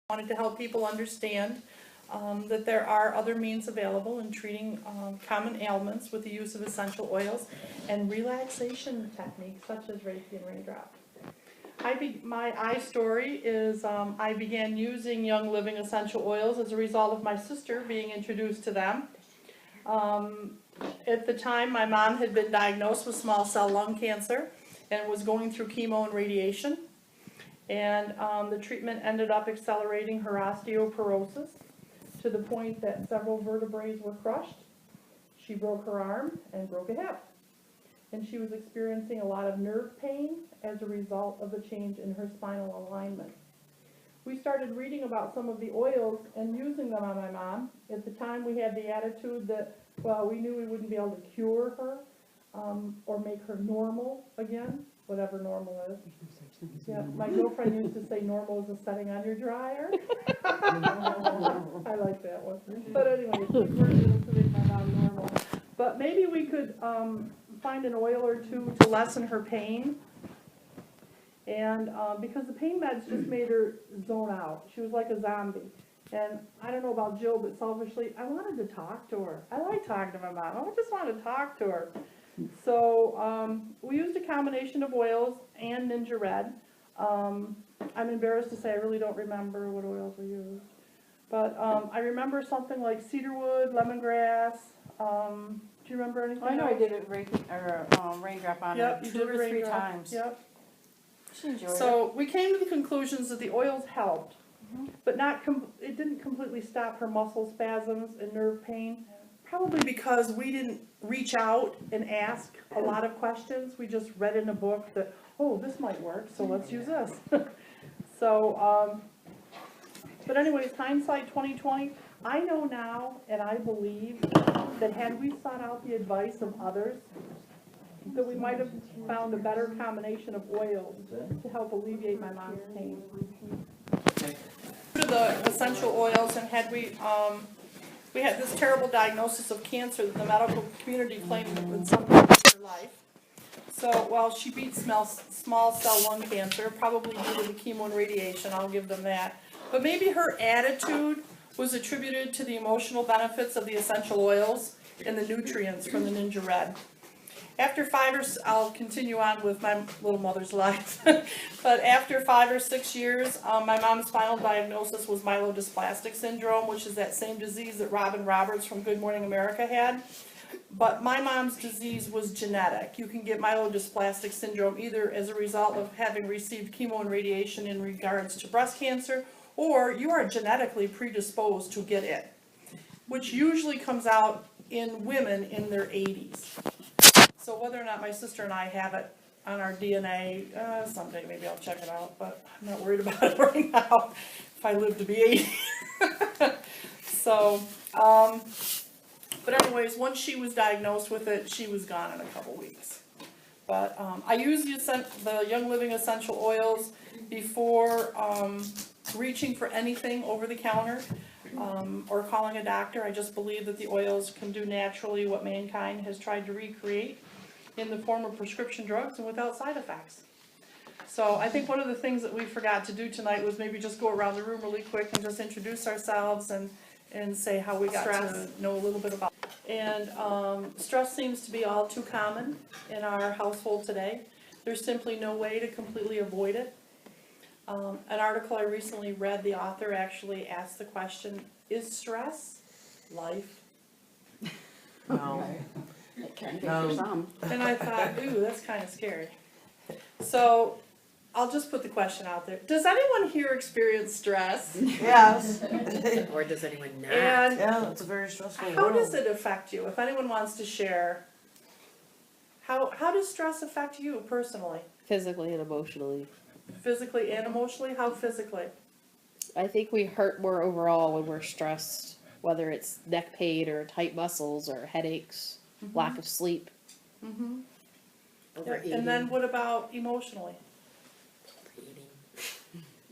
Wanted to help people understand that there are other means available in treating common ailments with the use of essential oils and relaxation techniques such as Reiki and Raindrop. My story is I began using Young Living essential oils as a result of my sister being introduced to them. At the time, my mom had been diagnosed with small cell lung cancer and was going through chemo and radiation. And the treatment ended up accelerating her osteoporosis to the point that several vertebrae were crushed. She broke her arm and broke a hip. And she was experiencing a lot of nerve pain as a result of the change in her spinal alignment. We started reading about some of the oils and using them on my mom. At the time, we had the attitude that, well, we knew we wouldn't be able to cure her or make her normal again, whatever normal is. Yeah, my girlfriend used to say normal is a setting on your dryer. I like that one. But anyway, we weren't able to make my mom normal. But maybe we could find an oil or two to lessen her pain. And because the pain meds just made her zone out. She was like a zombie. And I don't know about Jill, but selfishly, I wanted to talk to her. I like talking to my mom. I just wanted to talk to her. So we used a combination of oils and Ninja Red. I'm embarrassed to say I really don't remember what oils we used. But I remember something like cedarwood, lemongrass. Do you remember anything I know else? I did it Raindrop on Yep, her you 2 did or 3 Raindrop. times. Yep. She enjoyed it. So we came to the conclusions that the oils helped, but it didn't completely stop her muscle spasms and nerve pain. Probably because we didn't reach out and ask a lot of questions. We just read in a book that, oh, this might work, so let's use this. So, but anyways, hindsight 2020, I know now and I believe that had we sought out the advice of others, that we might have found a better combination of oils to help alleviate my mom's pain. To the essential oils, and had we had this terrible diagnosis of cancer that the medical community claimed would someday take her life. So while she beat small cell lung cancer, probably due to the chemo and radiation, I'll give them that. But maybe her attitude was attributed to the emotional benefits of the essential oils and the nutrients from the Ninja Red. After I'll continue on with my little mother's life, but after 5 or 6 years, my mom's final diagnosis was myelodysplastic syndrome, which is that same disease that Robin Roberts from Good Morning America had. But my mom's disease was genetic. You can get myelodysplastic syndrome either as a result of having received chemo and radiation in regards to breast cancer, or you are genetically predisposed to get it, which usually comes out in women in their 80s. So whether or not my sister and I have it on our DNA, someday maybe I'll check it out, but I'm not worried about it right now if I live to be 80. So, but anyways, once she was diagnosed with it, she was gone in a couple weeks. But I use the Young Living essential oils before reaching for anything over the counter or calling a doctor. I just believe that the oils can do naturally what mankind has tried to recreate in the form of prescription drugs and without side effects. So I think one of the things that we forgot to do tonight was maybe just go around the room really quick and just introduce ourselves and say how we got to know a little bit about it. And stress seems to be all too common in our household today. There's simply no way to completely avoid it. An article I recently read, the author actually asked the question, is stress life? No. It can be for some. And I thought, ooh, that's kind of scary. So I'll just put the question out there. Does anyone here experience stress? Yes. Or does anyone not? And Yeah, it's a very stressful how world. does it affect you? If anyone wants to share, how does stress affect you personally? Physically and emotionally. Physically and emotionally? How physically? I think we hurt more overall when we're stressed, whether it's neck pain or tight muscles or headaches, lack of sleep. Mm-hmm. Overeating. And then what about emotionally?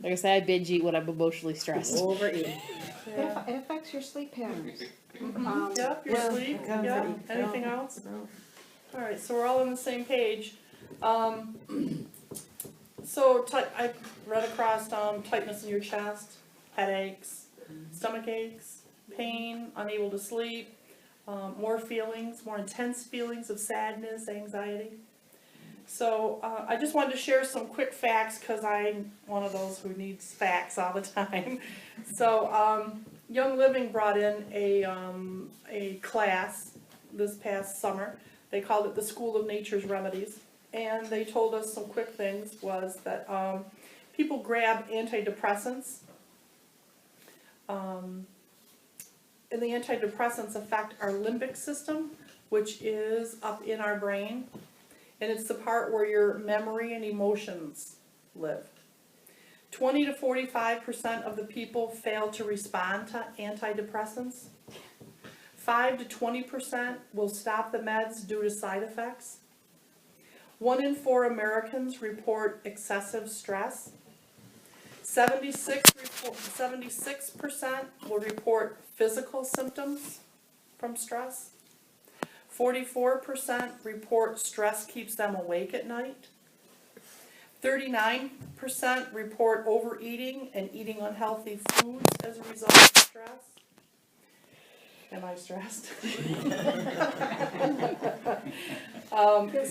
Like I say, I binge eat when I'm emotionally stressed. Overeating. Yeah. It affects your sleep patterns. Yep, your Yeah, sleep, it can yeah. affect- Anything no. else? All right, so we're all on the same page. So I read across tightness in your chest, headaches, stomach aches, pain, unable to sleep, more feelings, more intense feelings of sadness, anxiety. So I just wanted to share some quick facts because I'm one of those who needs facts all the time. So Young Living brought in a class this past summer. They called it the School of Nature's Remedies. And they told us some quick things was that people grab antidepressants. And the antidepressants affect our limbic system, which is up in our brain. And it's the part where your memory and emotions live. 20 to 45% of the people fail to respond to antidepressants. 5 to 20% will stop the meds due to side effects. 1 in 4 Americans report excessive stress. 76% will report physical symptoms from stress. 44% report stress keeps them awake at night. 39% report overeating and eating unhealthy foods as a result of stress. Am I stressed?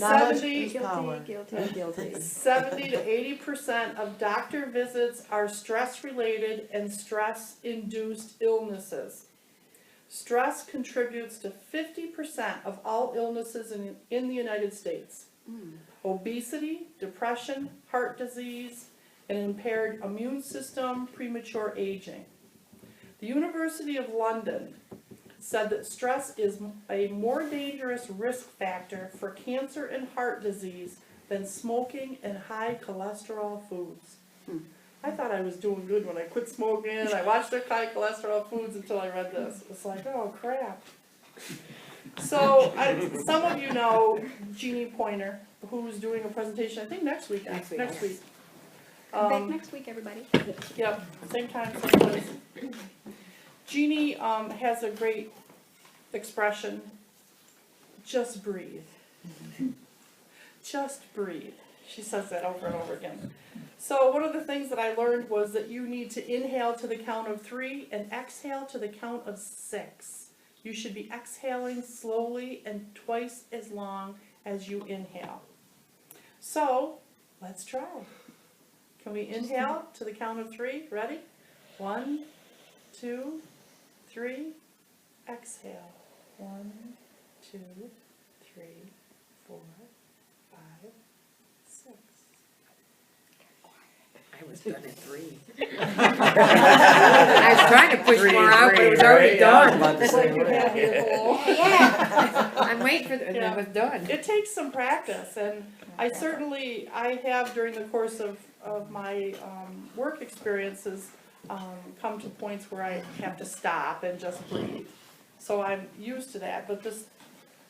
Knowledge is power. Guilty. 70 to 80% of doctor visits are stress-related and stress-induced illnesses. Stress contributes to 50% of all illnesses in the United States. Obesity, depression, heart disease, an impaired immune system, premature aging. The University of London said that stress is a more dangerous risk factor for cancer and heart disease than smoking and high cholesterol foods. I thought I was doing good when I quit smoking. I watched their high cholesterol foods until I read this. It's like, oh crap. So some of you know Jeannie Pointer, who's doing a presentation, I think next week. Next week, Next yes. week. Come back next week, everybody. Yep, same time, same place. Jeannie has a great expression, just breathe. Just breathe. She says that over and over again. So one of the things that I learned was that you need to inhale to the count of 3 and exhale to the count of 6. You should be exhaling slowly and twice as long as you inhale. So let's try. Can we inhale to the count of 3? Ready? 1, 2, 3. Exhale. 1, 2, 3, 4, 5, 6. I was done at 3. I was trying to push more out, but it was already done. It's like you have your whole. Yeah, I'm waiting for the, and Yeah. it was done. It takes some practice, and I have during the course of my work experiences come to points where I have to stop and just breathe. So I'm used to that, but this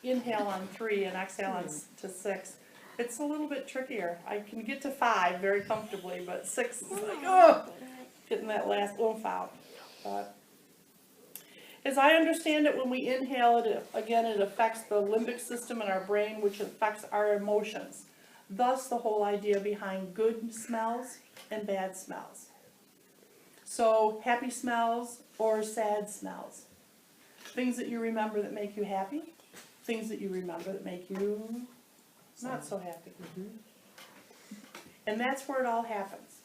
inhale on 3 and exhale on to 6, it's a little bit trickier. I can get to 5 very comfortably, but 6 is like, oh, getting that last oomph out. But as I understand it, when we inhale, it affects the limbic system in our brain, which affects our emotions. Thus, the whole idea behind good smells and bad smells. So, happy smells or sad smells. Things that you remember that make you happy, things that you remember that make you not so happy. And that's where it all happens.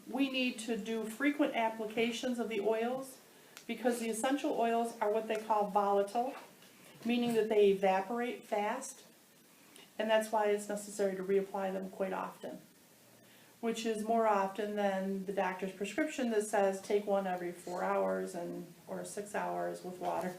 We need to do frequent applications of the oils because the essential oils are what they call volatile, meaning that they evaporate fast, and that's why it's necessary to reapply them quite often, which is more often than the doctor's prescription that says take one every 4 hours or 6 hours with water.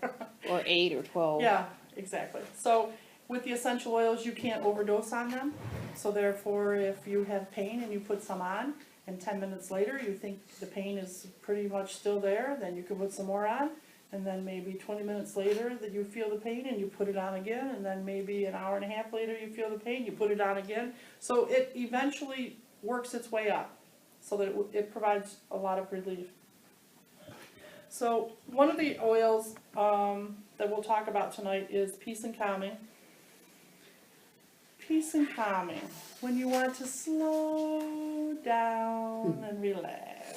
Or 8 or 12. Yeah, exactly. So with the essential oils, you can't overdose on them. So therefore, if you have pain and you put some on, and 10 minutes later you think the pain is pretty much still there, then you can put some more on. And then maybe 20 minutes later that you feel the pain and you put it on again. And then maybe an hour and a half later you feel the pain, you put it on again. So it eventually works its way up so that it provides a lot of relief. So one of the oils that we'll talk about tonight is Peace and Calming. Peace and calming, when you want to slow down and relax.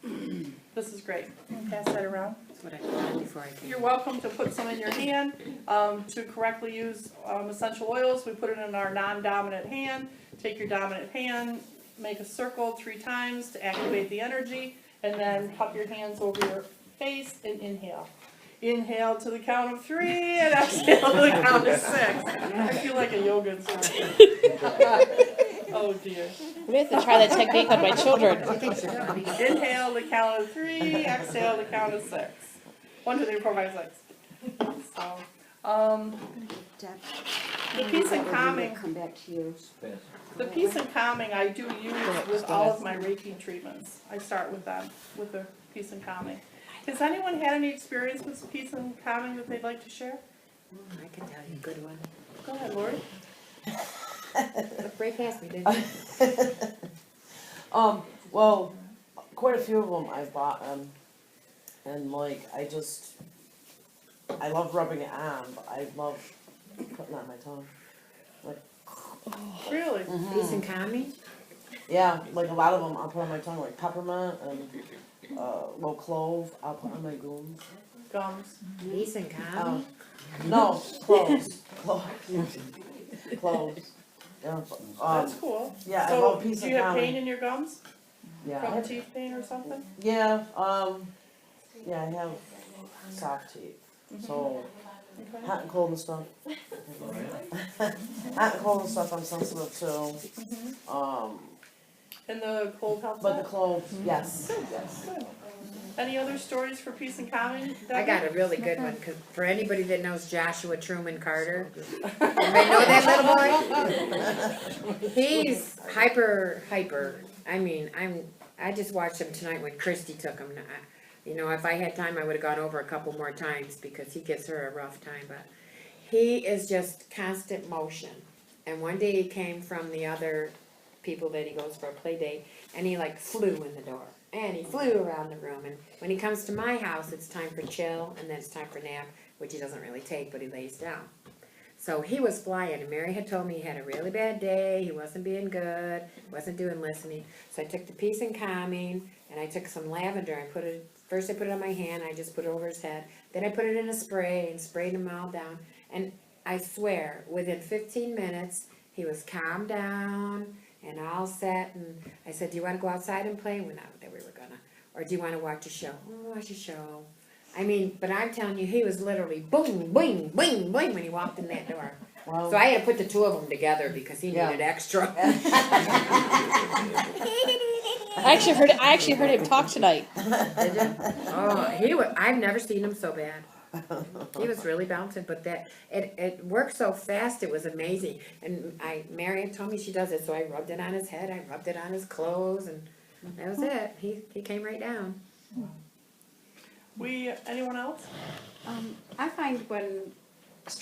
This is great. Pass that around. That's what I thought before I came. You're welcome to put some in your hand. To correctly use essential oils, we put it in our non-dominant hand. Take your dominant hand, make a circle 3 times to activate the energy, and then cup your hands over your face and inhale. Inhale to the count of 3 and exhale to the count of 6. I feel like a yoga instructor. Oh dear. We have to try that technique on my children. Inhale to count of 3, exhale to count of 6. 1, 2, 3, 4, 5, 6. So, Deb, the peace and we'll calming, come back to you. the peace and calming I do use with all of my Reiki treatments. I start with them, with the peace and calming. Has anyone had any experience with peace and calming that they'd like to share? I can tell you a good one. Go ahead, Lori. Look right past me, didn't you? Well, quite a few of them I've bought and like, I love rubbing it on, but I love putting it on my tongue. Really? Peace and calming? Yeah, like a lot of them I'll put on my tongue, like peppermint and, little clove, I'll put on my goons. Gums. Peace and calming? No, cloves, cloves. Yeah, That's cool. yeah, I So, love peace do and you have calming. pain in your gums? Yeah, From teeth pain or something? yeah, yeah, I have soft teeth, so Okay. hot and cold and stuff. Hot and cold and stuff I'm sensitive to, And the cold helps but the that? cloves, yes. Good. Any other stories for peace and calming? I got a really good one, 'cause for anybody that knows Joshua Truman Carter, anybody know that little boy? He's hyper. I mean, I just watched him tonight when Christy took him. You know, if I had time, I would've gone over a couple more times, because he gives her a rough time, but he is just constant motion. And one day he came from the other people that he goes for a play date, and he like flew in the door. And he flew around the room, and when he comes to my house, it's time for chill, and then it's time for nap, which he doesn't really take, but he lays down. So he was flying, and Mary had told me he had a really bad day, he wasn't being good, wasn't doing listening. So I took the peace and calming, and I took some lavender and first I put it on my hand, I just put it over his head, then I put it in a spray and sprayed him all down. And I swear, within 15 minutes, he was calmed down and all set, and I said, do you wanna go outside and play? Well, not that we were gonna. Or do you wanna watch a show? Oh, watch a show. I mean, but I'm telling you, he was literally boom, boing, boing, boing when he walked in that door. Wow. So I had to put the 2 of them together because he Yeah. needed extra. I actually heard him talk tonight. Did you? Oh, I've never seen him so bad. He was really bouncing, but it worked so fast, it was amazing. And Mary told me she does it, so I rubbed it on his head, I rubbed it on his clothes, and that was it. He came right down. Anyone else? I find when,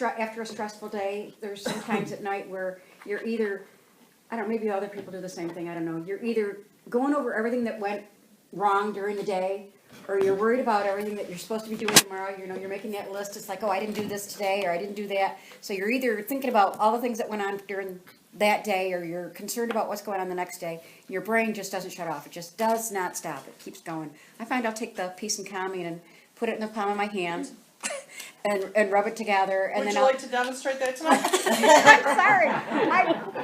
after a stressful day, there's sometimes at night where you're either, I don't know, maybe other people do the same thing, I don't know. You're either going over everything that went wrong during the day, or you're worried about everything that you're supposed to be doing tomorrow. You know, you're making that list, it's like, oh, I didn't do this today, or I didn't do that. So you're either thinking about all the things that went on during that day, or you're concerned about what's going on the next day. Your brain just doesn't shut off, it just does not stop, it keeps going. I find I'll take the peace and calming and put it in the palm of my hand, and rub it together, and Would then you I'll. like to demonstrate that tonight? Sorry, I can't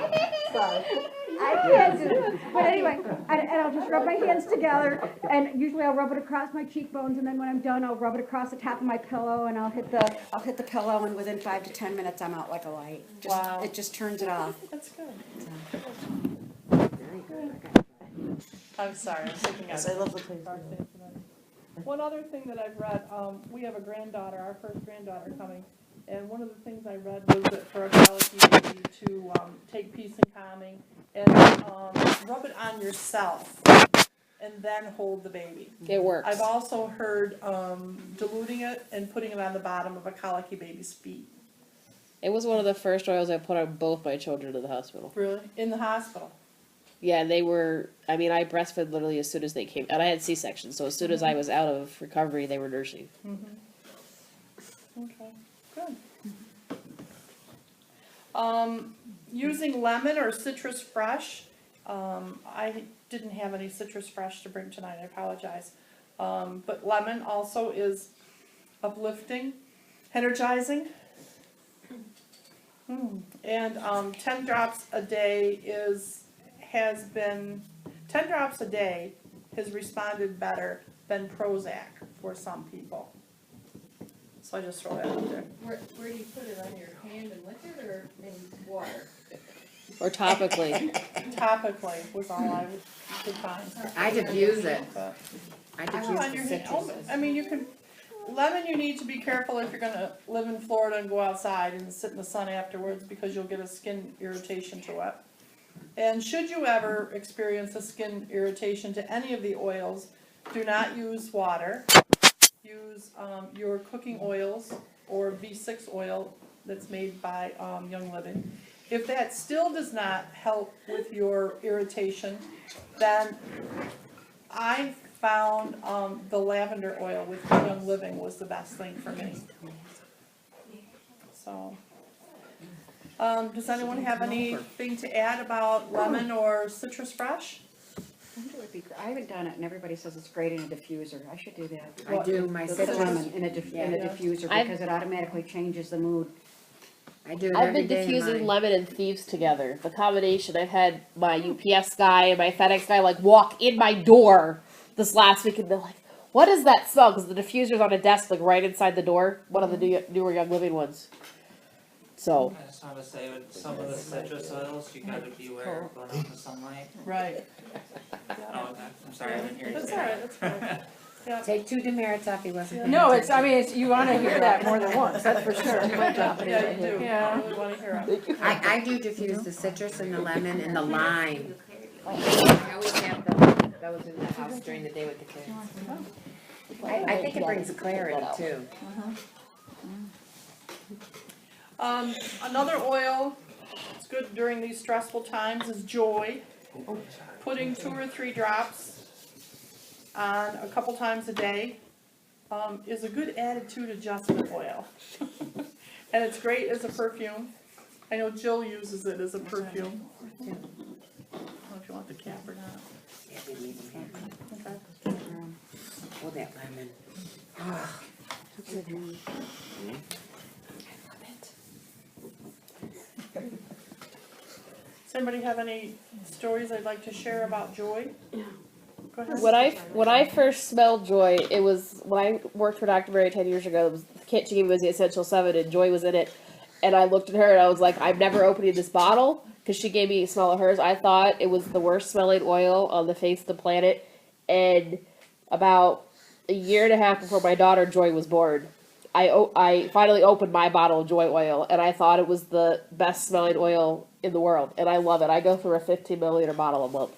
do it. But anyway, and I'll just rub my hands together, and usually I'll rub it across my cheekbones, and then when I'm done, I'll rub it across the top of my pillow, and I'll hit the pillow, and within 5 to 10 minutes, I'm out like a light. Wow. It just turns it off. That's good. Very good. I'm sorry, I'm thinking Yes, of I love the place. One other thing that I've read, we have a granddaughter, our first granddaughter coming, and one of the things I read was that for a colicky baby to take peace and calming and rub it on yourself and then hold the baby. It works. I've also heard diluting it and putting it on the bottom of a colicky baby's feet. It was one of the first oils I put on both my children in the hospital. Really? In the hospital? Yeah, they were, I mean, I breastfed literally as soon as they came, and I had C-section, so as soon as I was out of recovery, they were nursing. Okay, good. Using lemon or citrus fresh, I didn't have any citrus fresh to bring tonight, I apologize. But lemon also is uplifting, energizing. And 10 drops a day has responded better than Prozac for some people. So I just throw that out there. Where do you put it, on your hand in liquid or in water? Or topically. Topically was all I could find. I diffuse it. But- I On diffuse your the hand- citrus. I mean, you can, lemon you need to be careful if you're gonna live in Florida and go outside and sit in the sun afterwards because you'll get a skin irritation to it. And should you ever experience a skin irritation to any of the oils, do not use water. Use your cooking oils or V6 oil that's made by Young Living. If that still does not help with your irritation, then I found the lavender oil with Young Living was the best thing for me. So, does anyone have anything to add about lemon or citrus fresh? I think it would be, I haven't done it, and everybody says it's great in a diffuser, I should do that. I do my The citrus, lemon in a Yeah. diffuser, I've- because it automatically changes the mood. I do it I've every been day in diffusing mine. lemon and thieves together. The combination, I've had my UPS guy and my FedEx guy like walk in my door this last week and they're like, what is that smell? Because the diffuser's on a desk like right inside the door, one of the newer Young Living ones. So, I just want to say with some of the citrus oils, you gotta beware of going out in the sunlight. Right. Oh, I'm sorry, I didn't hear you That's say all right, that. that's fine. Yeah. Take 2 demerits off, he wasn't paying No, it's, I attention. mean, it's, you wanna hear that more than once, that's for sure. Yeah, you do. Yeah. I really wanna hear it. I do diffuse the citrus and the lemon and the lime. I always have those in the house during the day with the kids. I think it brings clarity too. Another oil that's good during these stressful times is Joy. Putting 2 or 3 drops on a couple times a day is a good attitude adjustment oil. And it's great as a perfume. I know Jill uses it as a perfume. I don't know if you want the cap or not. Yeah, we leave them here. Okay. Oh, that lemon. Ah, Does anybody have any stories they'd like to share about Joy? Go ahead. when I first smelled Joy, it was when I worked for Dr. Mary 10 years ago. It was the kit she gave me was the Essential 7, and Joy was in it. And I looked at her and I was like, I'm never opening this bottle because she gave me a smell of hers. I thought it was the worst smelling oil on the face of the planet. And about a year and a half before my daughter Joy was born, I finally opened my bottle of Joy oil, and I thought it was the best smelling oil in the world, and I love it. I go through a 15 milliliter bottle a month.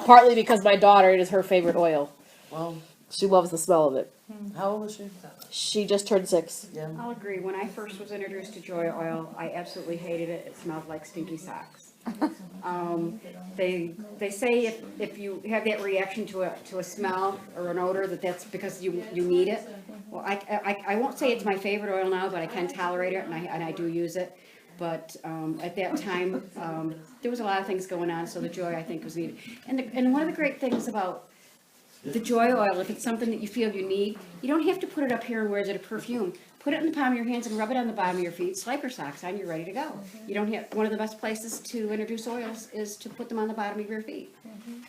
Partly because my daughter, it is her favorite oil. Well, She loves the smell of it. how old is she? She just turned 6. Yeah. I'll agree, when I first was introduced to Joy Oil, I absolutely hated it, it smelled like stinky socks. They say if you have that reaction to a smell or an odor, that's because you need it. Well, I won't say it's my favorite oil now, but I can tolerate it, and I do use it. But at that time, there was a lot of things going on, so the Joy, I think, was needed. And one of the great things about the Joy oil, if it's something that you feel you need, you don't have to put it up here and wear it as a perfume. Put it in the palm of your hands and rub it on the bottom of your feet, slap your socks on, you're ready to go. You don't have, one of the best places to introduce oils is to put them on the bottom of your feet.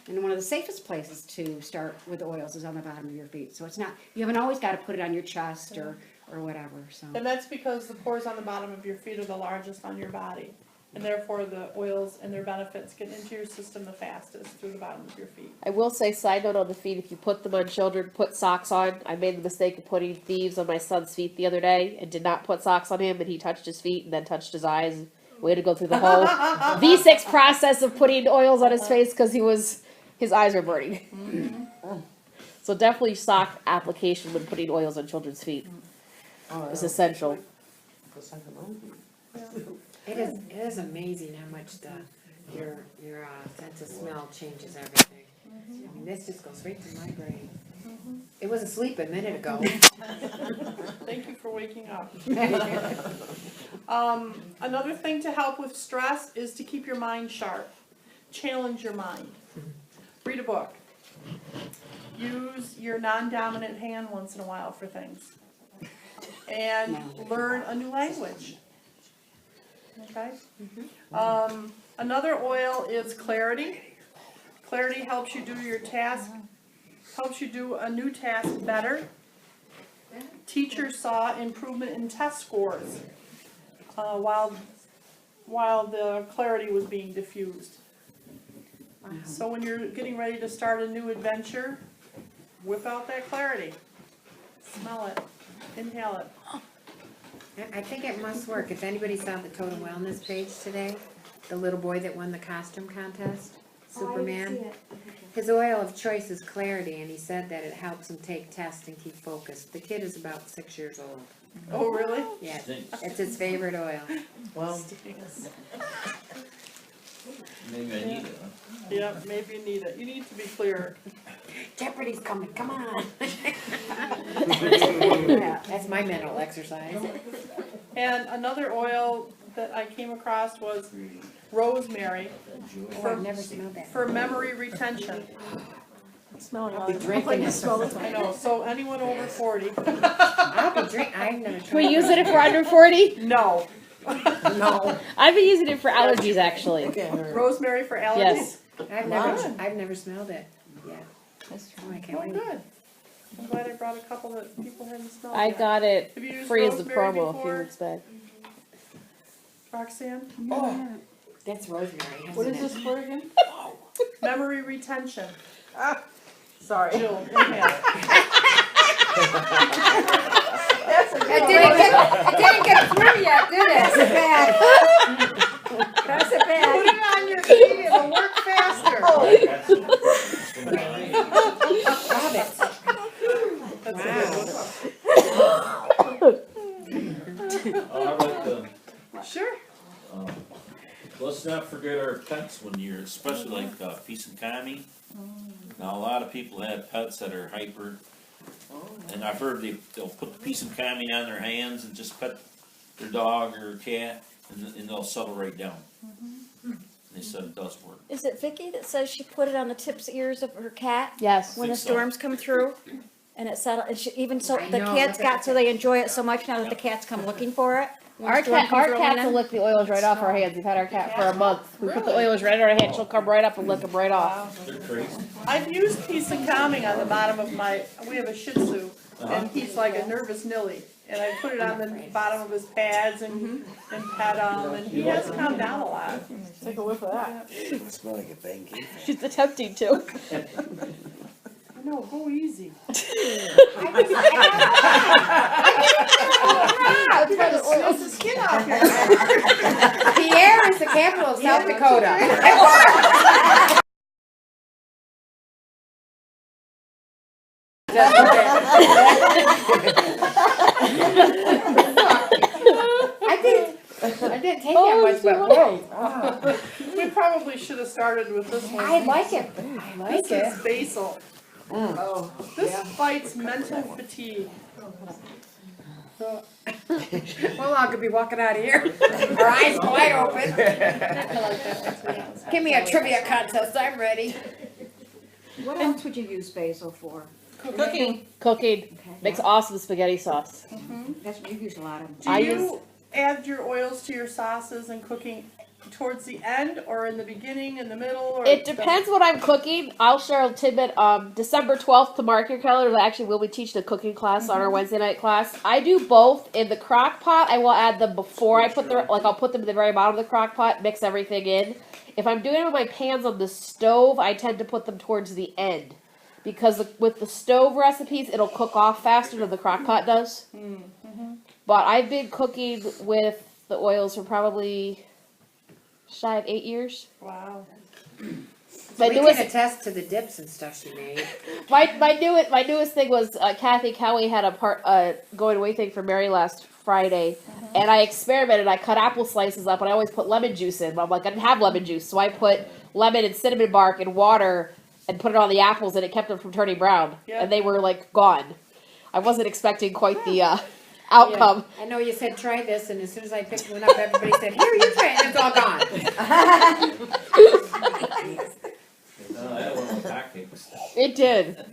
And one of the safest places to start with oils is on the bottom of your feet. So it's not, you haven't always got to put it on your chest or whatever, so. And that's because the pores on the bottom of your feet are the largest on your body. And therefore, the oils and their benefits get into your system the fastest through the bottom of your feet. I will say, side note on the feet, if you put them on children, put socks on. I made the mistake of putting thieves on my son's feet the other day and did not put socks on him, and he touched his feet and then touched his eyes. We had to go through the whole V6 process of putting oils on his face because his eyes were burning. So definitely sock application when putting oils on children's feet is essential. The second one. It is amazing how much your sense of smell changes everything. I mean, this just goes right to my brain. It was asleep a minute ago. Thank you for waking up. Another thing to help with stress is to keep your mind sharp. challenge your mind. Read a book. Use your non-dominant hand once in a while for things. And learn a new language. Okay? Another oil is clarity. Clarity helps you do your task, helps you do a new task better. Teachers saw improvement in test scores while the clarity was being diffused. So when you're getting ready to start a new adventure, whip out that clarity. Smell it. Inhale it. I think it must work. If anybody saw the Total Wellness page today, the little boy that won the costume contest, Superman, his oil of choice is clarity, and he said that it helps him take tests and keep focused. The kid is about 6 years old. Oh, really? Yeah, it's his favorite oil. Well, Maybe I need it, huh? Yeah, maybe you need it. You need to be clear. Jeopardy's coming, come on. Yeah, that's my mental exercise. And another oil that I came across was rosemary Oh, I've never smelled that. for memory retention. I'll be drinking it. I know, so anyone over 40. I've never Can we tried use it if we're under 40? No. No, I've been using it for allergies actually. Rosemary for allergies? Yes. I've never smelled it. Yeah. That's Oh, I can't Oh, wait. good. I'm glad I brought a couple that people hadn't smelled I yet. got it Have you used free as the rosemary promo a few before, weeks back. Roxanne? Oh, that's rosemary, What isn't is it? this for again? Memory retention. Sorry. Jill, inhale it. It didn't get through yet, did it? That's bad. That's Put bad. it on your feet, it'll work faster. Rabbits. That's Wow. How about Sure. let's not forget our pets when you're, especially like Peace and Kami. Now, a lot of people have pets that are hyper, and I've heard they'll put the Peace and Kami on their hands and just pet their dog or cat, and they'll settle right down. They said it does work. Is it Vicky that says she put it on the tips ears of her cat Yes. when the Think so. storms come through? And it settled, and she, even so, I the know, cats look at got so they enjoy it so much now that the cats come looking for it. when the Our storm cat, comes our rolling cats will in. lick the oils right off our hands. We've had our cat for a month. We put the Really? oils right on our hand. She'll come right up and lick them right off. They're crazy. I've used Peace and Calming on the bottom of we have a Shih Tzu, and he's like a nervous Nilly. And I put it on the bottom of his pads and pet him, and he has calmed down a lot. Take a whiff of that. Smell like a pancake. She's attempting to. No, go easy. Pierre is the capital of South Dakota. I didn't take that much, but whoa. We probably should have started with this one. I like it. I like This it. is basil. Oh, This fights mental fatigue. well, I could be walking out of here, our eyes wide open. Give me a trivia contest, I'm ready. What else would you use basil for? Cooking. Cooking makes awesome spaghetti sauce. That's what you use a lot of. Do I you add your oils to your sauces and cooking towards the end or in the beginning, in the middle? Or It depends what I'm cooking. I'll share a tidbit. December 12th, to mark your calendar, actually we'll be teaching a cooking class on our Wednesday night class. I do both. In the crock pot, I will add them before I put I'll put them in the very bottom of the crock pot, mix everything in. If I'm doing it with my pans on the stove, I tend to put them towards the end. Because with the stove recipes, it'll cook off faster than the crock pot does. But I've been cooking with the oils for probably shy of 8 years. Wow. My We newest, can attest to the dips and stuff she made. my newest thing was Kathy Cowie had a going away thing for Mary last Friday, and I experimented. I cut apple slices up, and I always put lemon juice in. But I'm like, I didn't have lemon juice, so I put lemon and cinnamon bark and water and put it on the apples, and it kept them from turning brown, Yeah. and they were like gone. I wasn't expecting quite the outcome. I know you said try this, and as soon as I picked one up, everybody said, here, you try it, and it's all gone. did.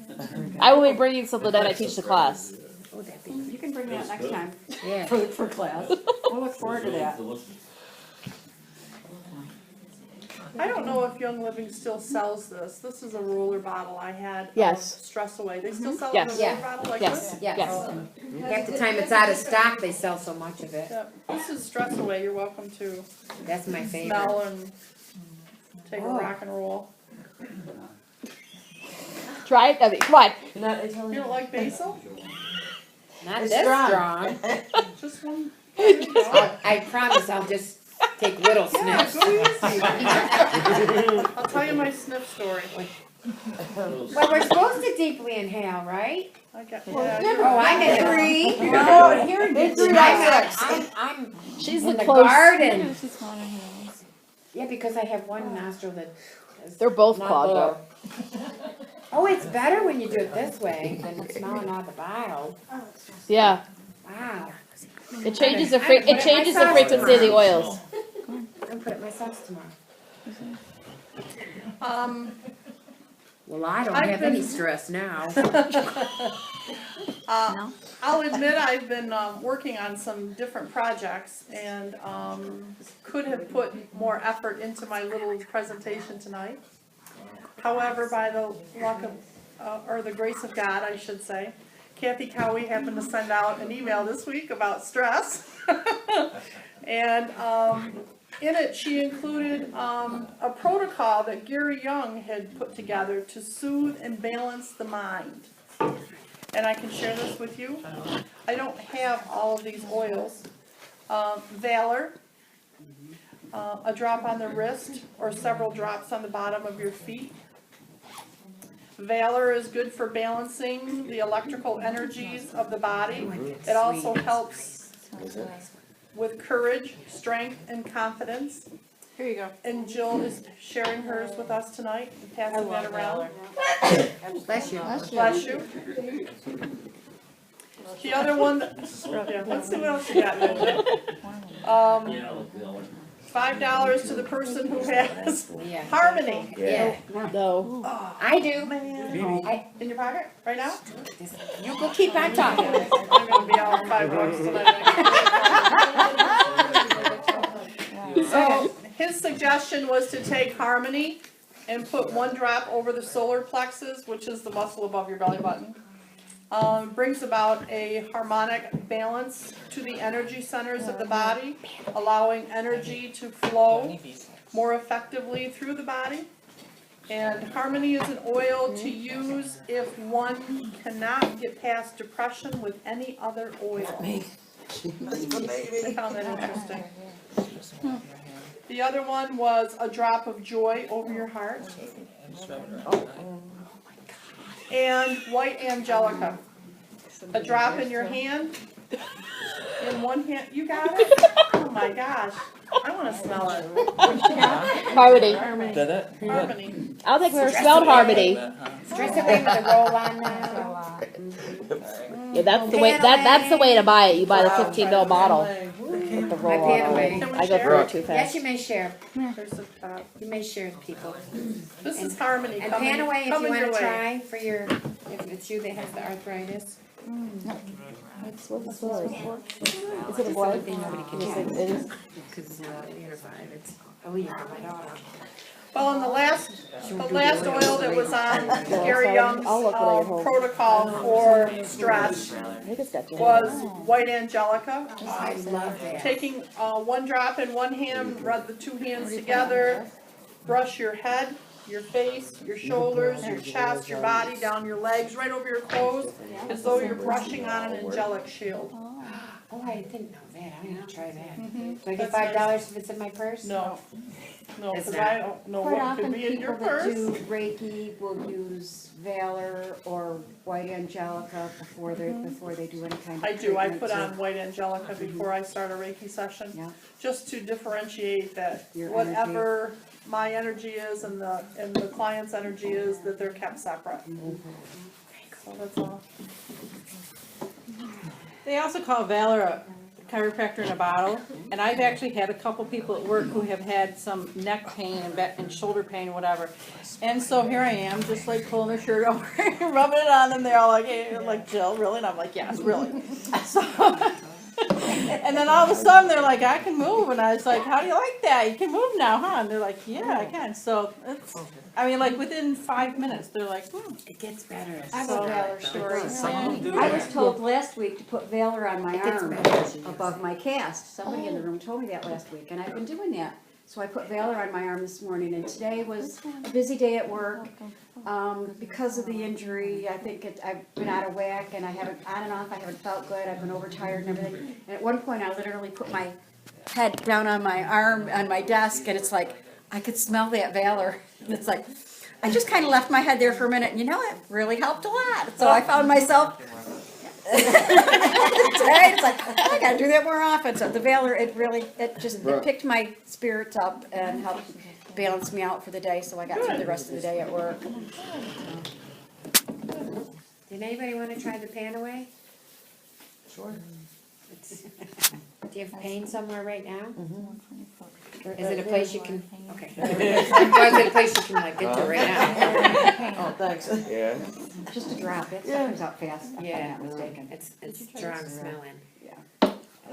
I will be bringing something that I teach the class. Oh, that'd be You can bring that next time yeah. for class. We'll look forward to that. I don't know if Young Living still sells this. This is a roller bottle I had. Yes. Stress Away. They still sell Yes. it in a roller Yeah. bottle like Yes. this? Yes. Yes. Half the time it's out of stock, they sell so much of it. Yep. This is Stress Away. You're welcome to That's my favorite. smell and take a Oh. rock and roll. Try it. I mean, come on. You're not Italian? You don't like basil? Not It's this strong. strong. Just one. There you go. I promise I'll just take little Yeah, sniffs. go easy. I'll tell you my sniff story. Well, we're supposed to deeply inhale, right? I got, Oh, yeah, I'm in Three. Oh, here it is. I'm She's in the the close. garden. Yeah, because I have one nostril that is They're both not clogged there. up. Oh, it's better when you do it this way than smelling out the bottle. Yeah. Wow. It changes the it changes the frequency of the oils. I'm gonna put it in my sauce tomorrow. Well, I don't I've have any been- stress now. I'll admit I've been working on some different projects and could have put more effort into my little presentation tonight. However, by the luck of, or the grace of God, I should say, Kathy Cowie happened to send out an email this week about stress. And in it, she included a protocol that Gary Young had put together to soothe and balance the mind. And I can share this with you. I don't have all of these oils. Valor, a drop on the wrist or several drops on the bottom of your feet. Valor is good for balancing the electrical energies of the body. It also helps with courage, strength, and confidence. Here you go. And Jill is sharing hers with us tonight and passing that around. Bless you. Bless you. The other one, yeah, let's see what else you got, Angela. $5 to the person who has Yeah. Harmony. Yeah. No. I do. In your pocket, right now? You go keep on talking. I'm gonna be out $5 tonight. So, his suggestion was to take Harmony and put one drop over the solar plexus, which is the muscle above your belly button. Brings about a harmonic balance to the energy centers of the body, allowing energy to flow more effectively through the body. And Harmony is an oil to use if one cannot get past depression with any other oil. I found that interesting. The other one was a drop of joy over your heart. And white Angelica. A drop in your hand. In one hand, you got it? Oh my gosh, I wanna smell it. Harmony. Did it? Harmony. I don't think we ever smelled Harmony. Stress away with a roll on now. Yeah, that's the way. That's the way to buy it. You buy the 15 ml bottle with the My roll pan on away. it. Can we I go share? through it too Yes, fast. you may share. There's the top. You may share with people. This is Harmony And coming, pan away if you coming your wanna way. try for your, if it's you that has the arthritis. What's this one? Is it a It's boy? something nobody can It do. is. Cause unified, it's illegal, my daughter. Well, and the last oil that was on Gary Young's I'll look when I get home. protocol for stress I think it's got was white Angelica. I love that. Taking one drop in one hand, rub the two hands together, brush your head, your face, your shoulders, your chest, your body, down your legs, right over your clothes, as though you're brushing on an angelic shield. Oh, I didn't know that, I'm gonna try that. Mhm. Do I get That's $5 if it's in my purse? No, no, It's because not. I don't know Quite what could often, be in people your that purse. do Reiki will use Valor or white Angelica before they do any kind of I do, I treatment, put so- on white Angelica before I start a Reiki session, Yeah. just to differentiate that Your whatever my energy is and the client's energy is, that they're kept separate. So that's all. They also call Valor a chiropractor in a bottle, and I've actually had a couple people at work who have had some neck pain and back and shoulder pain, whatever. And so here I am, just like pulling their shirt over, rubbing it on them. They're all like, hey, like, Jill, really? And I'm like, yes, really. So, and then all of a sudden they're like, I can move, and I was like, how do you like that? You can move now, huh? And they're like, yeah, I can. So it's, I mean, like within 5 minutes, they're like, It gets better. I have a Valor story. Some of them do I that. was told last week to put Valor on my gets arm better. above my cast. Somebody in the room told me that last week, and I've been doing that. So I put Valor on my arm this morning, and today was a busy day at work. Because of the injury, I think I've been out of whack, and I haven't, on and off, I haven't felt good. I've been overtired and everything. And at one point, I literally put my head down on my arm, on my desk, and it's like, I could smell that Valor. And it's like, I just kind of left my head there for a minute, and you know, it really helped a lot. So I found myself today, it's like, I gotta do that more often. So the Valor, it picked my spirits up and helped balance me out for the day, so I got through the rest of the day at work. Did anybody wanna try the pan away? Sure. Do you have pain somewhere right now? Mm-hmm. Is it a place you can, okay. Or is it a place you can like get to right now? Oh, thanks. Yeah. Just a drop, it comes out fast, if I'm Yeah. not mistaken. It's strong smelling. Yeah.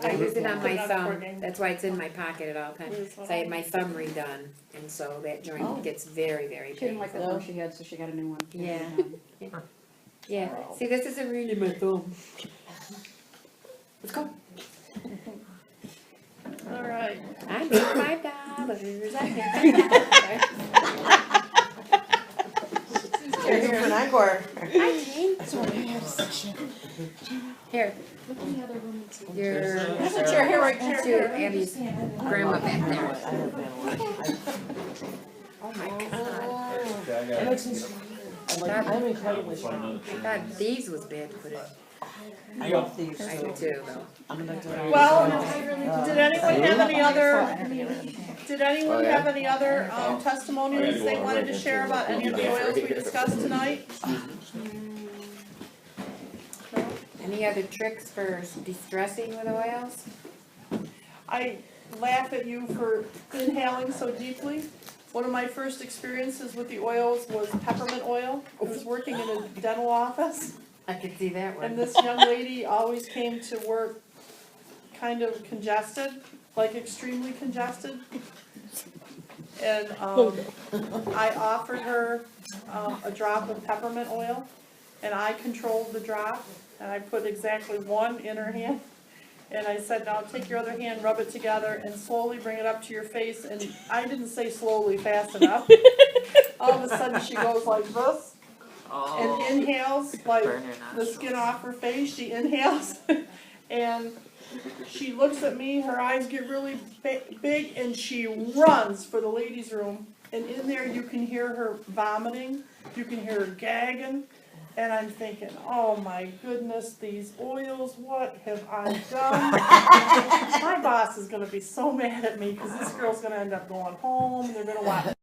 I use it on my Yeah. thumb, that's why it's in my pocket at all times. So I had my thumb redone, and so that joint gets very, very She didn't like the painful. one she had, so she got a new one. Yeah. Yeah, see, this isn't really my thumb. Let's go. all right. I made $5. I made $5. Here's for an encore. Hi, Jane. Here. Your, There's a chair here, right that's here. your Abby's grandma back there. I have been. Oh my God. It makes me strong. I'm incredibly strong. I thought these was bad to put it. I love these. I do too, though. I'm gonna do it. Well, did anyone have any other testimonies they wanted to share about any of the oils we discussed tonight? Any other tricks for de-stressing with oils? I laugh at you for inhaling so deeply. One of my first experiences with the oils was peppermint oil. I was working in a dental office, I could see that and one. this young lady always came to work kind of congested, like extremely congested. And I offered her a drop of peppermint oil, and I controlled the drop, and I put exactly one in her hand. And I said, now take your other hand, rub it together, and slowly bring it up to your face. And I didn't say slowly fast enough. All of a sudden, she goes like this, and inhales like the skin off her face. She inhales, and she looks at me. Her eyes get really big, and she runs for the ladies' room. And in there, you can hear her vomiting. You can hear her gagging. And I'm thinking, oh my goodness, these oils, what have I done? My boss is gonna be so mad at me, because this girl's gonna end up going home, and they're gonna want